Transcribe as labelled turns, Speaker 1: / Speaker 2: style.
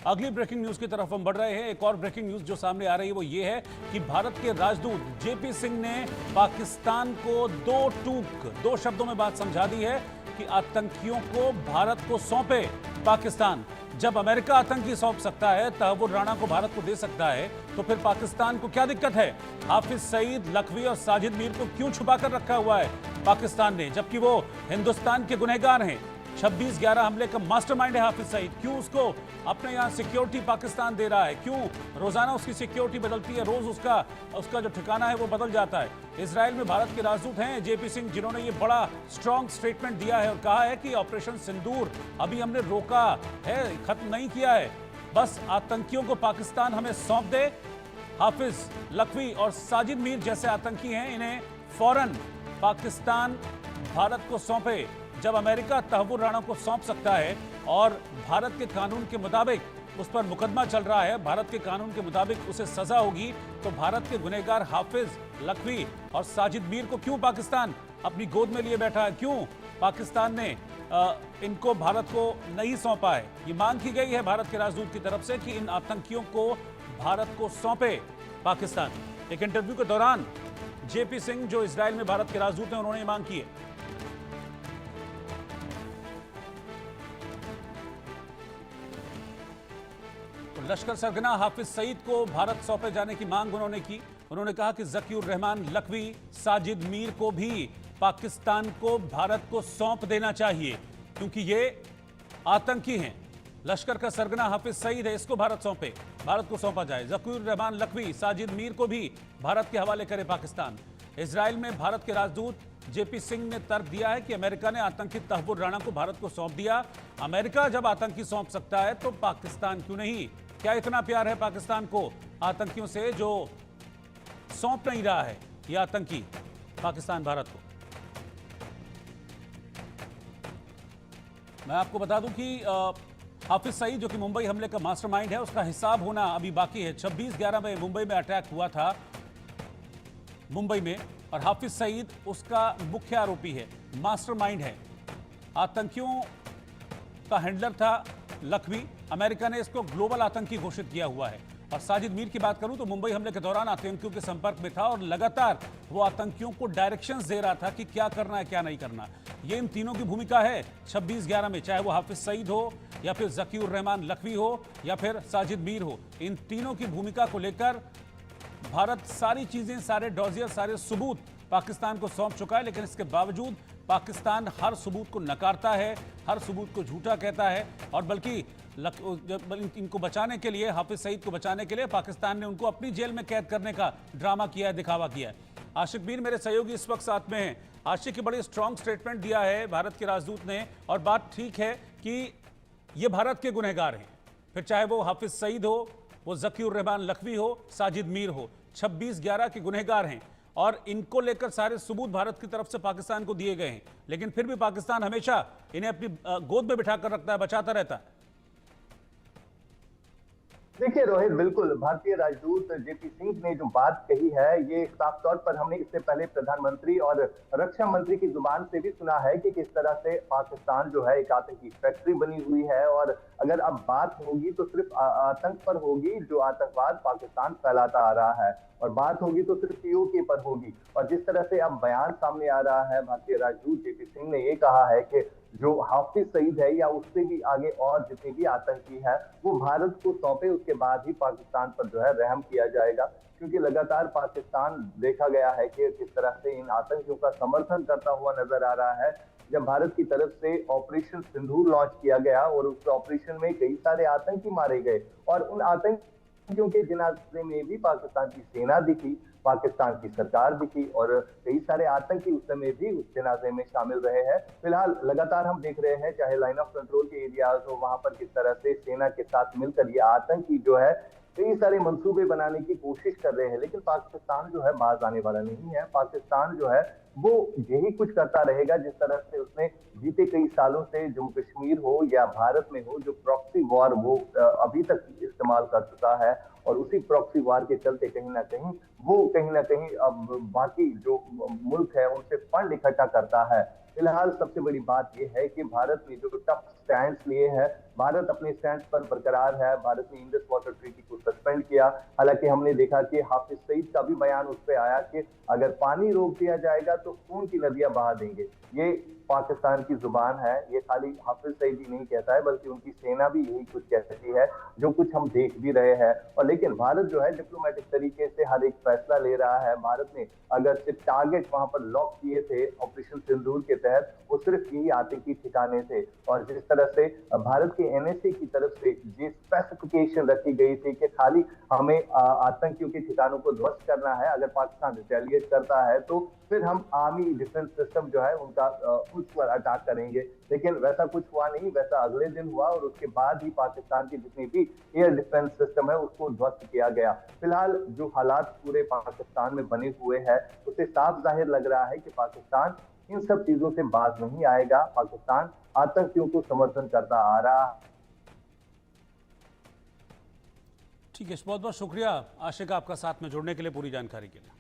Speaker 1: अगली breaking news की तरफ हम बढ़ रहे हैं। एक और ब्रेकिंग न्यूज जो सामने आ रही है वो ये है कि भारत के राजदूत जेपी सिंह ने पाकिस्तान को दो शब्दों में बात समझा दी है कि आतंकियों को भारत को सौंपे पाकिस्तान। जब अमेरिका आतंकी सौंप सकता है, तहव्वुर राणा को भारत को दे सकता है, तो फिर पाकिस्तान को क्या दिक्कत है? हाफिज सईद, लखवी और साजिद मीर को क्यों छुपा कर रखा हुआ है पाकिस्तान ने, जबकि वो हिंदुस्तान के गुनहगार हैं? 26/11 हमले का मास्टरमाइंड है हाफिज सईद। क्यों उसको अपने यहाँ सिक्योरिटी पाकिस्तान दे रहा है? क्यों रोजाना उसकी सिक्योरिटी बदलती है? रोज उसका जो ठिकाना है वो बदल जाता है। इजराइल में भारत के राजदूत हैं जेपी सिंह, जिन्होंने ये बड़ा स्ट्रॉन्ग स्टेटमेंट दिया है और कहा है कि ऑपरेशन सिंदूर अभी हमने रोका है, खत्म नहीं किया है। बस आतंकियों को पाकिस्तान हमें सौंप दे। हाफिज, लखवी और साजिद मीर जैसे आतंकी हैं, इन्हें फौरन पाकिस्तान भारत को सौंपे। जब अमेरिका तहव्वुर राणा को सौंप सकता है और भारत के कानून के मुताबिक उस पर मुकदमा चल रहा है, भारत के कानून के मुताबिक उसे सजा होगी, तो भारत के गुनहगार हाफिज, लखवी और साजिद मीर को क्यों पाकिस्तान अपनी गोद में लिए बैठा है? क्यों पाकिस्तान ने इनको भारत को नहीं सौंपा है? ये मांग की गई है भारत के राजदूत की तरफ से कि इन आतंकियों को भारत को सौंपे पाकिस्तान। एक इंटरव्यू के दौरान जेपी सिंह, जो इजराइल में भारत के राजदूत हैं, उन्होंने ये मांग की है। लश्कर सरगना हाफिज सईद को भारत सौंपे जाने की मांग उन्होंने की। उन्होंने कहा कि ज़कीउर रहमान, लखवी, साजिद मीर को भी पाकिस्तान को भारत को सौंप देना चाहिए, क्योंकि ये आतंकी हैं। लश्कर का सरगना हाफिज सईद है, इसको भारत को सौंपा जाए। ज़कीउर रहमान, लखवी, साजिद मीर को भी भारत के हवाले करे पाकिस्तान। इजराइल में भारत के राजदूत जेपी सिंह ने तर्क दिया है कि अमेरिका ने आतंकी तहव्वुर राणा को भारत को सौंप दिया। अमेरिका जब आतंकी सौंप सकता है तो पाकिस्तान क्यों नहीं? क्या इतना प्यार है पाकिस्तान को आतंकियों से जो सौंप नहीं रहा है ये आतंकी पाकिस्तान भारत को? मैं आपको बता दूं कि हाफिज सईद, जो कि मुंबई हमले का मास्टरमाइंड है, उसका हिसाब होना अभी बाकी है। 26/11 में मुंबई में अटैक हुआ था मुंबई में, और हाफिज सईद उसका मुख्य आरोपी है, मास्टरमाइंड है। आतंकियों का हैंडलर था लखवी। अमेरिका ने इसको ग्लोबल आतंकी घोषित किया हुआ है। और साजिद मीर की बात करूं तो मुंबई हमले के दौरान आतंकियों के संपर्क में था और लगातार वो आतंकियों को डायरेक्शंस दे रहा था कि क्या करना है क्या नहीं करना। ये इन तीनों की भूमिका है 26/11 में, चाहे वो हाफिज सईद हो या फिर ज़कीउर रहमान लखवी हो या फिर साजिद मीर हो। इन तीनों की भूमिका को लेकर भारत सारी चीजें, सारे डॉजियर, सारे सबूत पाकिस्तान को सौंप चुका है, लेकिन इसके बावजूद पाकिस्तान हर सबूत को नकारता है, हर सबूत को झूठा कहता है। और बल्कि इनको बचाने के लिए, हाफिज सईद को बचाने के लिए, पाकिस्तान ने उनको अपनी जेल में कैद करने का ड्रामा किया है, दिखावा किया है। आशिक मीर मेरे सहयोगी इस वक्त साथ में हैं। आशिक, की बड़ी स्ट्रॉन्ग स्टेटमेंट दिया है भारत के राजदूत ने, और बात ठीक है कि ये भारत के गुनहगार हैं, फिर चाहे वो हाफिज सईद हो, वो ज़कीउर रहमान लखवी हो, साजिद मीर हो, 26/11 के गुनहगार हैं। और इनको लेकर सारे सबूत भारत की तरफ से पाकिस्तान को दिए गए हैं, लेकिन फिर भी पाकिस्तान हमेशा इन्हें अपनी गोद में बिठाकर रखता है, बचाता रहता है।
Speaker 2: देखिए रोहित, बिल्कुल भारतीय राजदूत जेपी सिंह ने जो बात कही है, ये साफ तौर पर हमने इससे पहले प्रधानमंत्री और रक्षा मंत्री की जुबान से भी सुना है कि किस तरह से पाकिस्तान जो है एक आतंकी फैक्ट्री बनी हुई है। और अगर अब बात होगी तो सिर्फ आतंक पर होगी, जो आतंकवाद पाकिस्तान फैलाता आ रहा है, और बात होगी तो सिर्फ पीओके पर होगी। और जिस तरह से अब बयान सामने आ रहा है, भारतीय राजदूत जेपी सिंह ने ये कहा है कि जो हाफिज सईद है या उससे भी आगे और जितने भी आतंकी है वो भारत को सौंपे, उसके बाद ही पाकिस्तान पर जो है रहम किया जाएगा। क्योंकि लगातार पाकिस्तान देखा गया है कि किस तरह से इन आतंकियों का समर्थन करता हुआ नजर आ रहा है। जब भारत की तरफ से ऑपरेशन सिंदूर लॉन्च किया गया और उस ऑपरेशन में कई सारे आतंकी मारे गए, और उन आतंकियों के जनाजे में भी पाकिस्तान की सेना दिखी, पाकिस्तान की सरकार दिखी, और कई सारे आतंकी उस समय भी उस जनाजे में शामिल रहे हैं। फिलहाल लगातार हम देख रहे हैं, चाहे लाइन ऑफ कंट्रोल के एरियाज हो, वहां पर किस तरह से सेना के साथ मिलकर ये आतंकी जो है कई सारे मंसूबे बनाने की कोशिश कर रहे हैं। लेकिन पाकिस्तान जो है बाज आने वाला नहीं है। पाकिस्तान जो है वो यही कुछ करता रहेगा जिस तरह से उसने बीते कई सालों से जम्मू कश्मीर हो या भारत में हो, जो प्रॉक्सी वॉर वो अभी तक इस्तेमाल कर चुका है। और उसी प्रॉक्सी वॉर के चलते कहीं ना कहीं अब बाकी जो मुल्क है उनसे फंड इकट्ठा करता है। फिलहाल सबसे बड़ी बात यह है कि भारत ने जो टफ स्टैंड लिए हैं भारत अपने स्टैंड पर बरकरार है। भारत ने इंडस वाटर ट्रीटी को सस्पेंड किया। हालांकि हमने देखा कि हाफिज सईद का भी बयान उस पर आया कि अगर पानी रोक दिया जाएगा तो खून की नदियां बहा देंगे। ये पाकिस्तान की जुबान है, ये खाली हाफिज सईद ही नहीं कहता है बल्कि उनकी सेना भी यही कुछ कहती है, जो कुछ हम देख भी रहे हैं। और लेकिन भारत जो है डिप्लोमेटिक तरीके से हर एक फैसला ले रहा है। भारत ने अगर सिर्फ टारगेट वहां पर लॉक किए थे ऑपरेशन सिंदूर के तहत, वो सिर्फ यही आतंकी ठिकाने थे। और जिस तरह से भारत के एनएसए की तरफ से ये स्पेसिफिकेशन रखी गई थी कि खाली हमें आतंकियों के ठिकानों को ध्वस्त करना है, अगर पाकिस्तान रिटेलिएट करता है तो फिर हम आर्मी डिफेंस सिस्टम जो है उनका उस पर अटैक करेंगे। लेकिन वैसा कुछ हुआ नहीं, वैसा अगले दिन हुआ और उसके बाद ही पाकिस्तान की जितनी भी एयर डिफेंस सिस्टम है उसको ध्वस्त किया गया। फिलहाल जो हालात पूरे पाकिस्तान में बने हुए हैं उससे साफ जाहिर लग रहा है कि पाकिस्तान इन सब चीजों से बाज नहीं आएगा। पाकिस्तान आतंकियों को समर्थन करता आ रहा है।
Speaker 1: ठीक है, बहुत बहुत शुक्रिया आशिक आपका साथ में जुड़ने के लिए, पूरी जानकारी के लिए।